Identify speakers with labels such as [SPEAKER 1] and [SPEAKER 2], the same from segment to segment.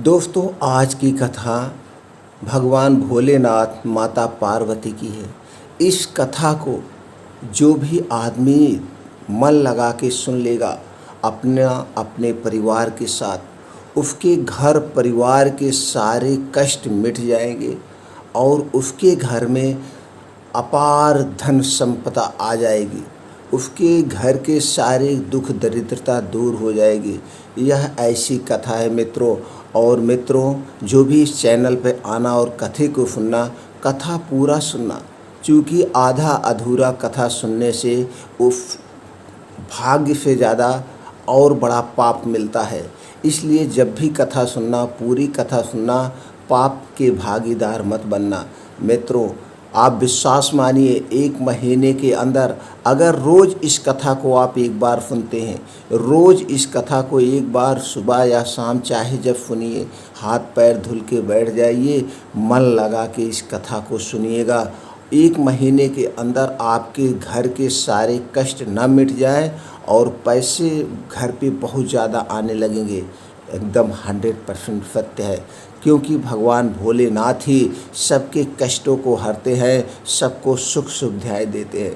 [SPEAKER 1] दोस्तों, आज की कथा भगवान भोलेनाथ माता पार्वती की है। इस कथा को जो भी आदमी मन लगा के सुन लेगा अपने परिवार के साथ, उसके घर परिवार के सारे कष्ट मिट जाएंगे और उसके घर में अपार धन संपदा आ जाएगी। उसके घर के सारे दुख दरिद्रता दूर हो जाएगी। यह ऐसी कथा है मित्रों। और मित्रों, जो भी इस चैनल पे आना और कथे को सुनना, कथा पूरा सुनना, क्योंकि आधा अधूरा कथा सुनने से उस भाग्य से ज़्यादा और बड़ा पाप मिलता है। इसलिए जब भी कथा सुनना, पूरी कथा सुनना, पाप के भागीदार मत बनना। मित्रों, आप विश्वास मानिए, 1 महीने के अंदर अगर रोज़ इस कथा को आप एक बार सुनते हैं, रोज़ इस कथा को एक बार सुबह या शाम चाहे जब सुनिए, हाथ पैर धुल के बैठ जाइए, मन लगा के इस कथा को सुनिएगा। 1 महीने के अंदर आपके घर के सारे कष्ट न मिट जाए और पैसे घर पे बहुत ज़्यादा आने लगेंगे। एकदम 100% सत्य है, क्योंकि भगवान भोलेनाथ ही सबके कष्टों को हरते हैं, सबको सुख सुविधाएं देते हैं।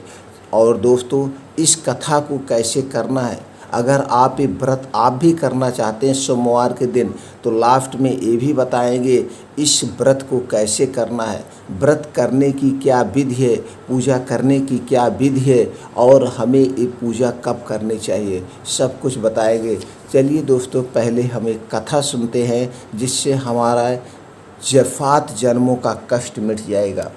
[SPEAKER 1] और दोस्तों, इस कथा को कैसे करना है, अगर आप ये व्रत आप भी करना चाहते हैं सोमवार के दिन, तो लास्ट में ये भी बताएंगे इस व्रत को कैसे करना है, व्रत करने की क्या विधि है, पूजा करने की क्या विधि है और हमें ये पूजा कब करनी चाहिए, सब कुछ बताएंगे। चलिए दोस्तों, पहले हम एक कथा सुनते हैं जिससे हमारा जफ़ात जन्मों का कष्ट मिट जाएगा।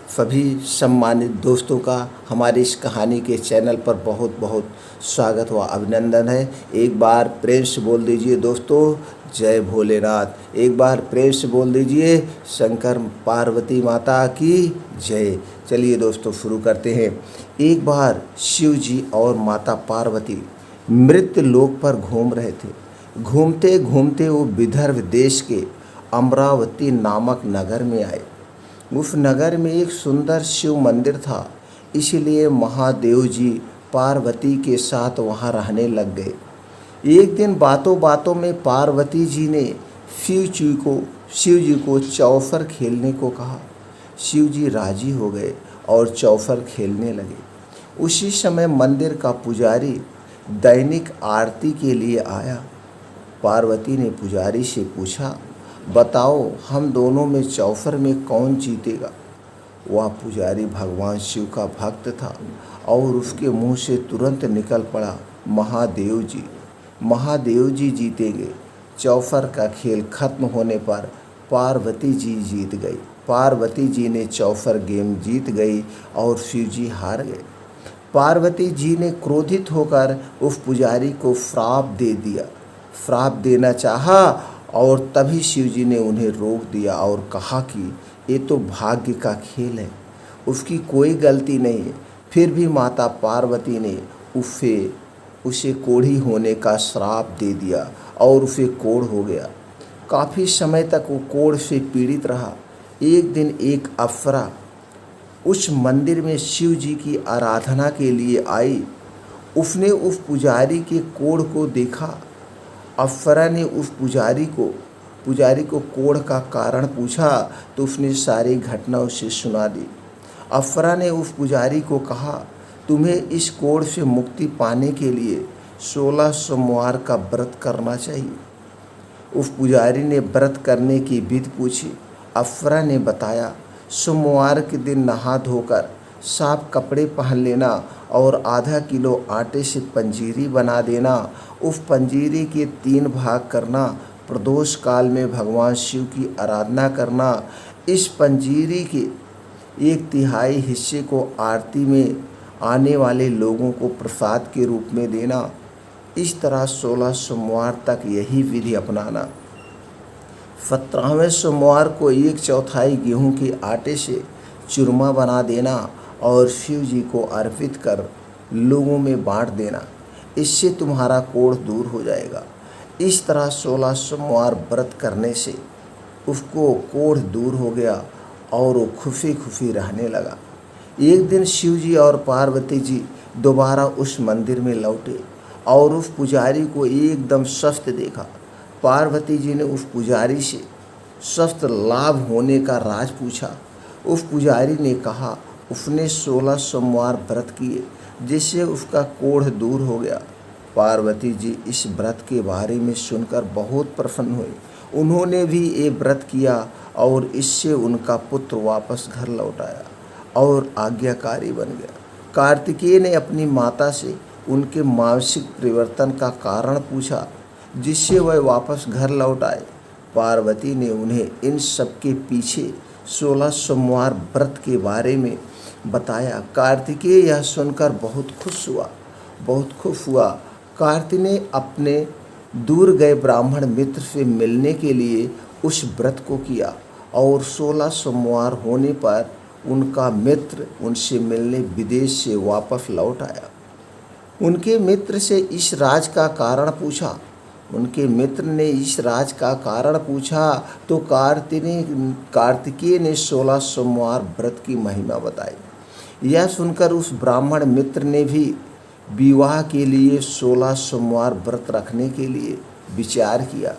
[SPEAKER 1] सभी सम्मानित दोस्तों का हमारी इस कहानी के चैनल पर बहुत बहुत स्वागत व अभिनंदन है। एक बार प्रेम से बोल दीजिए दोस्तों, जय भोलेनाथ। एक बार प्रेम से बोल दीजिए, शंकर पार्वती माता की जय। चलिए दोस्तों, शुरू करते हैं। एक बार शिव जी और माता पार्वती मृत्यु लोक पर घूम रहे थे। घूमते घूमते वो विदर्भ देश के अमरावती नामक नगर में आए। उस नगर में एक सुंदर शिव मंदिर था, इसलिए महादेव जी पार्वती के साथ वहाँ रहने लग गए। एक दिन बातों बातों में पार्वती जी ने शिव जी को चौसर खेलने को कहा। शिव जी राजी हो गए और चौसर खेलने लगे। उसी समय मंदिर का पुजारी दैनिक आरती के लिए आया। पार्वती ने पुजारी से पूछा, बताओ हम दोनों में चौसर में कौन जीतेगा। वह पुजारी भगवान शिव का भक्त था और उसके मुंह से तुरंत निकल पड़ा, महादेव जी, महादेव जी जीतेंगे। चौसर का खेल खत्म होने पर पार्वती जी जीत गई। पार्वती जी ने चौसर गेम जीत गई और शिव जी हार गए। पार्वती जी ने क्रोधित होकर उस पुजारी को श्राप दे दिया। श्राप देना चाहा और तभी शिव जी ने उन्हें रोक दिया और कहा कि ये तो भाग्य का खेल है, उसकी कोई गलती नहीं है। फिर भी माता पार्वती ने उसे कोढ़ी होने का श्राप दे दिया और उसे कोढ़ हो गया। काफ़ी समय तक वो कोढ़ से पीड़ित रहा। एक दिन एक अप्सरा उस मंदिर में शिव जी की आराधना के लिए आई। उसने उस पुजारी के कोढ़ को देखा। अप्सरा ने उस पुजारी को कोढ़ का कारण पूछा तो उसने सारी घटना उसे सुना दी। अप्सरा ने उस पुजारी को कहा, तुम्हें इस कोढ़ से मुक्ति पाने के लिए 16 सोमवार का व्रत करना चाहिए। उस पुजारी ने व्रत करने की विधि पूछी। अप्सरा ने बताया, सोमवार के दिन नहा धोकर साफ कपड़े पहन लेना और आधा किलो आटे से पंजीरी बना देना। उस पंजीरी के 3 भाग करना। प्रदोष काल में भगवान शिव की आराधना करना। इस पंजीरी के 1/3 हिस्से को आरती में आने वाले लोगों को प्रसाद के रूप में देना। इस तरह 16 सोमवार तक यही विधि अपनाना। 17वें सोमवार को 1/4 गेहूं के आटे से चूरमा बना देना और शिव जी को अर्पित कर लोगों में बांट देना। इससे तुम्हारा कोढ़ दूर हो जाएगा। इस तरह 16 सोमवार व्रत करने से उसको कोढ़ दूर हो गया और वो खुशी खुशी रहने लगा। एक दिन शिव जी और पार्वती जी दोबारा उस मंदिर में लौटे और उस पुजारी को एकदम स्वस्थ देखा। पार्वती जी ने उस पुजारी से स्वस्थ लाभ होने का राज पूछा। उस पुजारी ने कहा उसने 16 सोमवार व्रत किए जिससे उसका कोढ़ दूर हो गया। पार्वती जी इस व्रत के बारे में सुनकर बहुत प्रसन्न हुए। उन्होंने भी ये व्रत किया और इससे उनका पुत्र वापस घर लौट आया और आज्ञाकारी बन गया। कार्तिकेय ने अपनी माता से उनके मानसिक परिवर्तन का कारण पूछा जिससे वह वापस घर लौट आए। पार्वती ने उन्हें इन सब के पीछे 16 सोमवार व्रत के बारे में बताया। कार्तिकेय यह सुनकर बहुत खुश हुआ। कार्तिक ने अपने दूर गए ब्राह्मण मित्र से मिलने के लिए उस व्रत को किया और 16 सोमवार होने पर उनका मित्र उनसे मिलने विदेश से वापस लौट आया। उनके मित्र से इस राज का कारण पूछा। तो कार्तिकेय ने 16 सोमवार व्रत की महिमा बताई। यह सुनकर उस ब्राह्मण मित्र ने भी विवाह के लिए 16 सोमवार व्रत रखने के लिए विचार किया।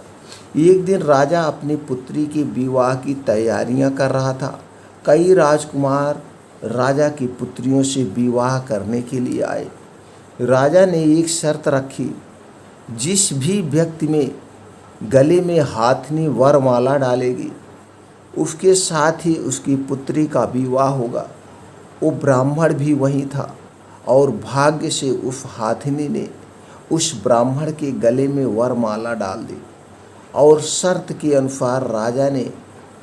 [SPEAKER 1] एक दिन राजा अपनी पुत्री के विवाह की तैयारियां कर रहा था। कई राजकुमार राजा की पुत्रियों से विवाह करने के लिए आए। राजा ने एक शर्त रखी, जिस भी व्यक्ति में गले में हाथनी वरमाला डालेगी उसके साथ ही उसकी पुत्री का विवाह होगा। वो ब्राह्मण भी वही था और भाग्य से उस हाथनी ने उस ब्राह्मण के गले में वरमाला डाल दी और शर्त के अनुसार राजा ने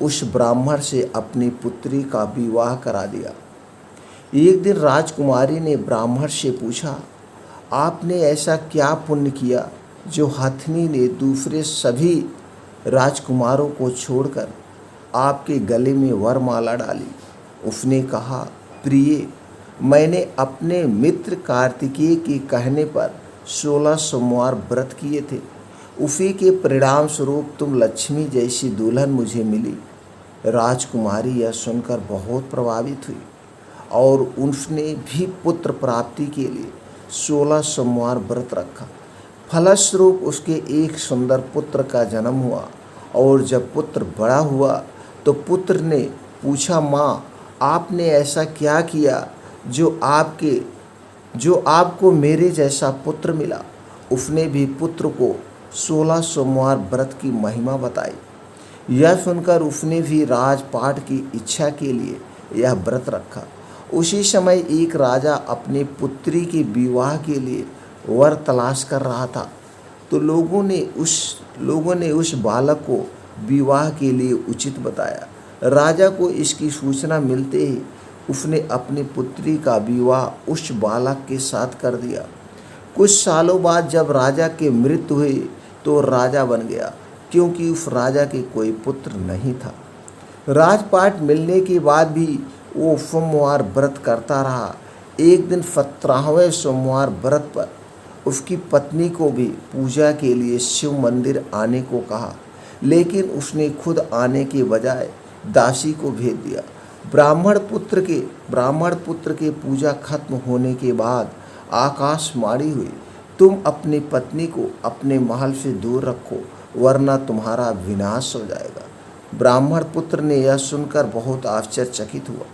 [SPEAKER 1] उस ब्राह्मण से अपनी पुत्री का विवाह करा दिया। एक दिन राजकुमारी ने ब्राह्मण से पूछा, आपने ऐसा क्या पुण्य किया जो हथनी ने दूसरे सभी राजकुमारों को छोड़कर आपके गले में वरमाला डाली? उसने कहा, प्रिय, मैंने अपने मित्र कार्तिकेय के कहने पर 16 सोमवार व्रत किए थे। उसी के परिणाम स्वरूप तुम लक्ष्मी जैसी दुल्हन मुझे मिली। राजकुमारी यह सुनकर बहुत प्रभावित हुई और उसने भी पुत्र प्राप्ति के लिए 16 सोमवार व्रत रखा। फलस्वरूप उसके एक सुंदर पुत्र का जन्म हुआ और जब पुत्र बड़ा हुआ तो पुत्र ने पूछा, माँ, आपने ऐसा क्या किया जो आपको मेरे जैसा पुत्र मिला? उसने भी पुत्र को 16 सोमवार व्रत की महिमा बताई। यह सुनकर उसने भी राजपाट की इच्छा के लिए यह व्रत रखा। उसी समय एक राजा अपनी पुत्री के विवाह के लिए वर तलाश कर रहा था, तो लोगों ने उस बालक को विवाह के लिए उचित बताया। राजा को इसकी सूचना मिलते ही उसने अपनी पुत्री का विवाह उस बालक के साथ कर दिया। कुछ सालों बाद जब राजा की मृत्यु हुई तो राजा बन गया, क्योंकि उस राजा के कोई पुत्र नहीं था। राजपाट मिलने के बाद भी वो सोमवार व्रत करता रहा। एक दिन 17वें सोमवार व्रत पर उसकी पत्नी को भी पूजा के लिए शिव मंदिर आने को कहा, लेकिन उसने खुद आने के बजाय दासी को भेज दिया। ब्राह्मण पुत्र के पूजा खत्म होने के बाद आकाशवाणी हुई, तुम अपनी पत्नी को अपने महल से दूर रखो, वरना तुम्हारा विनाश हो जाएगा। ब्राह्मण पुत्र ने यह सुनकर बहुत आश्चर्यचकित हुआ।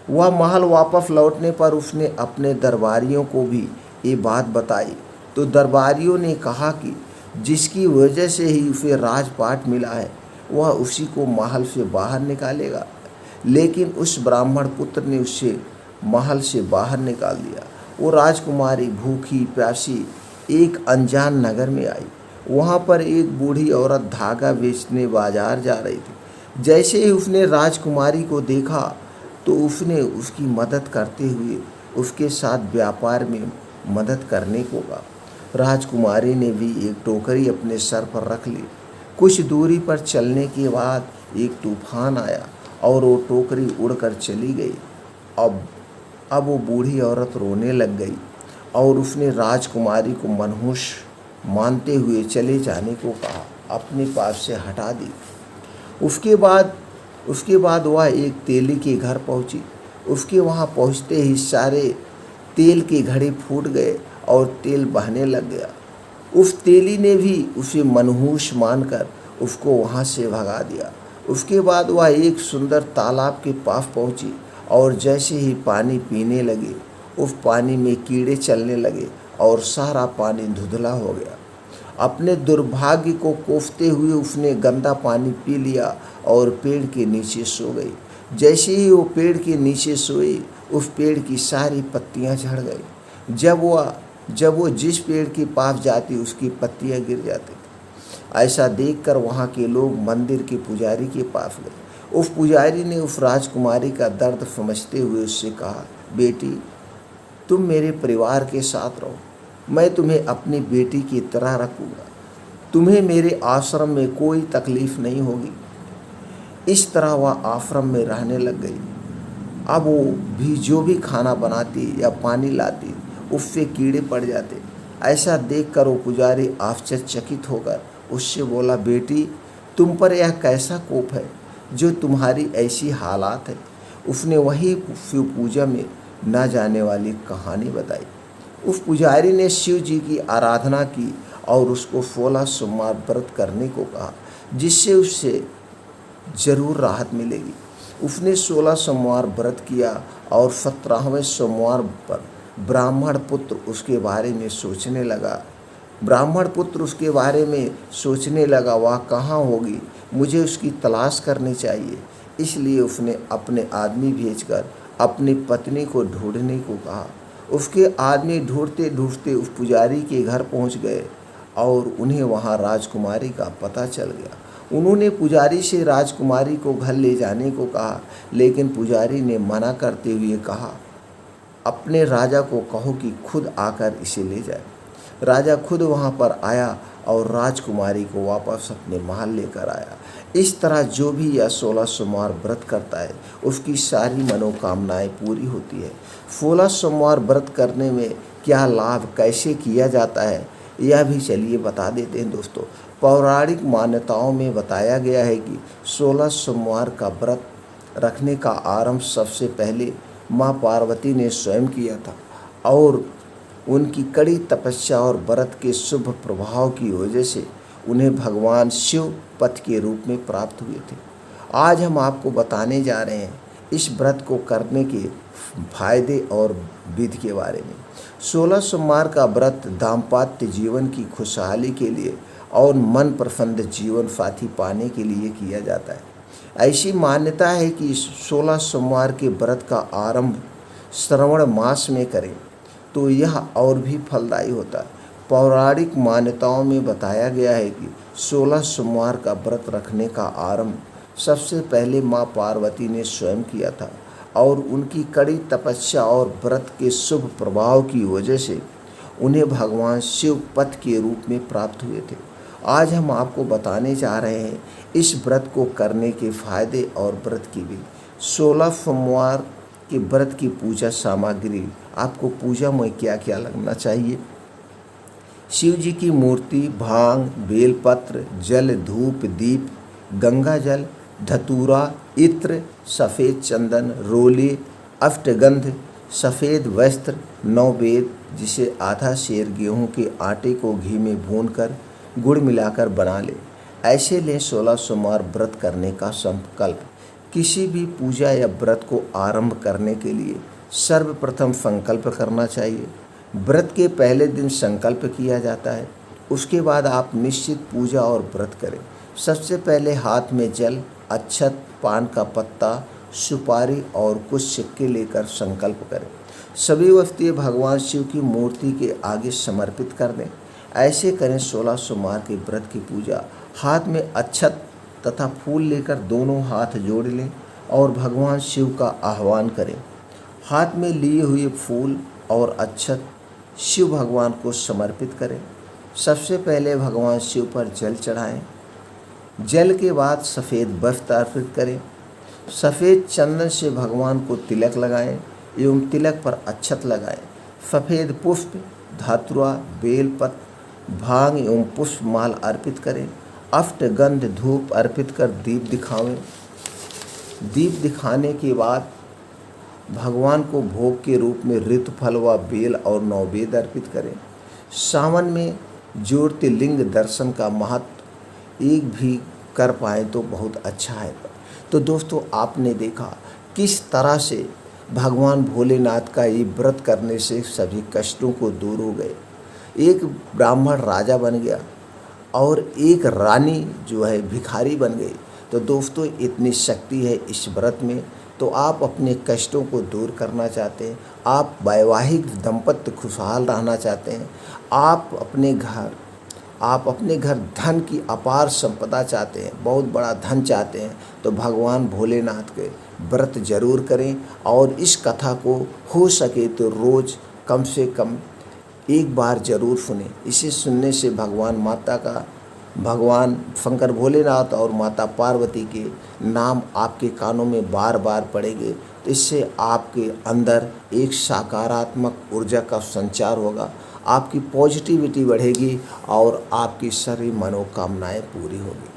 [SPEAKER 1] वह महल वापस लौटने पर उसने अपने दरबारियों को भी ये बात बताई, तो दरबारियों ने कहा कि जिसकी वजह से ही उसे राजपाट मिला है वह उसी को महल से बाहर निकालेगा। लेकिन उस ब्राह्मण पुत्र ने उसे महल से बाहर निकाल दिया। वो राजकुमारी भूखी प्यासी एक अनजान नगर में आई। वहाँ पर एक बूढ़ी औरत धागा बेचने बाजार जा रही थी। जैसे ही उसने राजकुमारी को देखा तो उसने उसकी मदद करते हुए उसके साथ व्यापार में मदद करने को कहा। राजकुमारी ने भी एक टोकरी अपने सर पर रख ली। कुछ दूरी पर चलने के बाद एक तूफान आया और वो टोकरी उड़कर चली गई। अब वो बूढ़ी औरत रोने लग गई और उसने राजकुमारी को मनहूस मानते हुए चले जाने को कहा, अपने पास से हटा दी। उसके बाद वह एक तेली के घर पहुंची। उसके वहां पहुंचते ही सारे तेल के घड़े फूट गए और तेल बहने लग गया। उस तेली ने भी उसे मनहूस मानकर उसको वहाँ से भगा दिया। उसके बाद वह एक सुंदर तालाब के पास पहुँची और जैसे ही पानी पीने लगे उस पानी में कीड़े चलने लगे और सारा पानी धुंधला हो गया। अपने दुर्भाग्य को कोसते हुए उसने गंदा पानी पी लिया और पेड़ के नीचे सो गई। जैसे ही वो पेड़ के नीचे सोई उस पेड़ की सारी पत्तियां झड़ गई। जब वो जिस पेड़ के पास जाती उसकी पत्तियां गिर जाती थी। ऐसा देखकर वहाँ के लोग मंदिर के पुजारी के पास गए। उस पुजारी ने उस राजकुमारी का दर्द समझते हुए उससे कहा, बेटी तुम मेरे परिवार के साथ रहो, मैं तुम्हें अपनी बेटी की तरह रखूँगा, तुम्हें मेरे आश्रम में कोई तकलीफ नहीं होगी। इस तरह वह आश्रम में रहने लग गई। अब वो भी जो भी खाना बनाती या पानी लाती उससे कीड़े पड़ जाते। ऐसा देखकर वो पुजारी आश्चर्यचकित होकर उससे बोला, बेटी तुम पर यह कैसा कोप है जो तुम्हारी ऐसी हालात है। उसने वही शिव पूजा में न जाने वाली कहानी बताई। उस पुजारी ने शिव जी की आराधना की और उसको 16 सोमवार व्रत करने को कहा, जिससे उससे जरूर राहत मिलेगी। उसने 16 सोमवार व्रत किया और 17वें सोमवार पर ब्राह्मण पुत्र उसके बारे में सोचने लगा, वह कहाँ होगी, मुझे उसकी तलाश करनी चाहिए। इसलिए उसने अपने आदमी भेजकर अपनी पत्नी को ढूंढने को कहा। उसके आदमी ढूंढते ढूंढते उस पुजारी के घर पहुंच गए और उन्हें वहां राजकुमारी का पता चल गया। उन्होंने पुजारी से राजकुमारी को घर ले जाने को कहा, लेकिन पुजारी ने मना करते हुए कहा, अपने राजा को कहो कि खुद आकर इसे ले जाए। राजा खुद वहां पर आया और राजकुमारी को वापस अपने महल लेकर आया। इस तरह जो भी यह 16 सोमवार व्रत करता है उसकी सारी मनोकामनाएं पूरी होती है। 16 सोमवार व्रत करने में क्या लाभ, कैसे किया जाता है, यह भी चलिए बता देते हैं दोस्तों। पौराणिक मान्यताओं में बताया गया है कि 16 सोमवार का व्रत रखने का आरंभ सबसे पहले माँ पार्वती ने स्वयं किया था और उनकी कड़ी तपस्या और व्रत के शुभ प्रभाव की वजह से उन्हें भगवान शिव पति के रूप में प्राप्त हुए थे। आज हम आपको बताने जा रहे हैं इस व्रत को करने के फायदे और विधि के बारे में। 16 सोमवार का व्रत दाम्पत्य जीवन की खुशहाली के लिए और मन प्रसन्न जीवन साथी पाने के लिए किया जाता है। ऐसी मान्यता है कि 16 सोमवार के व्रत का आरंभ श्रावण मास में करें तो यह और भी फलदायी होता है। पौराणिक मान्यताओं में बताया गया है कि 16 सोमवार का व्रत रखने का आरंभ सबसे पहले माँ पार्वती ने स्वयं किया था और उनकी कड़ी तपस्या और व्रत के शुभ प्रभाव की वजह से उन्हें भगवान शिव पति के रूप में प्राप्त हुए थे। आज हम आपको बताने जा रहे हैं इस व्रत को करने के फायदे और व्रत की विधि। 16 सोमवार के व्रत की पूजा सामग्री, आपको पूजा में क्या क्या लगना चाहिए। शिव जी की मूर्ति, भांग, बेलपत्र, जल, धूप, दीप, गंगा जल, धतूरा, इत्र, सफ़ेद चंदन, रोले, अष्टगंध, सफ़ेद वस्त्र, 9 वेद, जिसे आधा सेर गेहूं के आटे को घी में भूनकर गुड़ मिलाकर बना ले। ऐसे लें 16 सोमवार व्रत करने का संकल्प। किसी भी पूजा या व्रत को आरंभ करने के लिए सर्वप्रथम संकल्प करना चाहिए। व्रत के पहले दिन संकल्प किया जाता है, उसके बाद आप निश्चित पूजा और व्रत करें। सबसे पहले हाथ में जल, अक्षत, पान का पत्ता, सुपारी और कुछ सिक्के लेकर संकल्प करें। सभी वस्तुएं भगवान शिव की मूर्ति के आगे समर्पित कर दें। ऐसे करें 16 सोमवार के व्रत की पूजा। हाथ में अक्षत तथा फूल लेकर दोनों हाथ जोड़ लें और भगवान शिव का आह्वान करें। हाथ में लिए हुए फूल और अक्षत शिव भगवान को समर्पित करें। सबसे पहले भगवान शिव पर जल चढ़ाएं। जल के बाद सफ़ेद वस्त्र अर्पित करें। सफ़ेद चंदन से भगवान को तिलक लगाएं एवं तिलक पर अक्षत लगाएं। सफ़ेद पुष्प, धतूरा, बेलपत्र, भांग एवं पुष्पमाल अर्पित करें। अष्टगंध धूप अर्पित कर दीप दिखावें। दीप दिखाने के बाद भगवान को भोग के रूप में ऋतुफल व बेल और 9 वेद अर्पित करें। सावन में ज्योतिर्लिंग दर्शन का महत्व एक भी कर पाए तो बहुत अच्छा है। तो दोस्तों, आपने देखा किस तरह से भगवान भोलेनाथ का ये व्रत करने से सभी कष्टों को दूर हो गए। एक ब्राह्मण राजा बन गया और एक रानी जो है भिखारी बन गई। तो दोस्तों, इतनी शक्ति है इस व्रत में। तो आप अपने कष्टों को दूर करना चाहते हैं, आप वैवाहिक दंपत्य खुशहाल रहना चाहते हैं, आप अपने घर धन की अपार संपदा चाहते हैं, बहुत बड़ा धन चाहते हैं, तो भगवान भोलेनाथ के व्रत जरूर करें। और इस कथा को हो सके तो रोज़ कम से कम एक बार जरूर सुने। इसे सुनने से भगवान शंकर भोलेनाथ और माता पार्वती के नाम आपके कानों में बार बार पड़ेंगे। तो इससे आपके अंदर एक सकारात्मक ऊर्जा का संचार होगा, आपकी पॉजिटिविटी बढ़ेगी और आपकी सारी मनोकामनाएं पूरी होगी।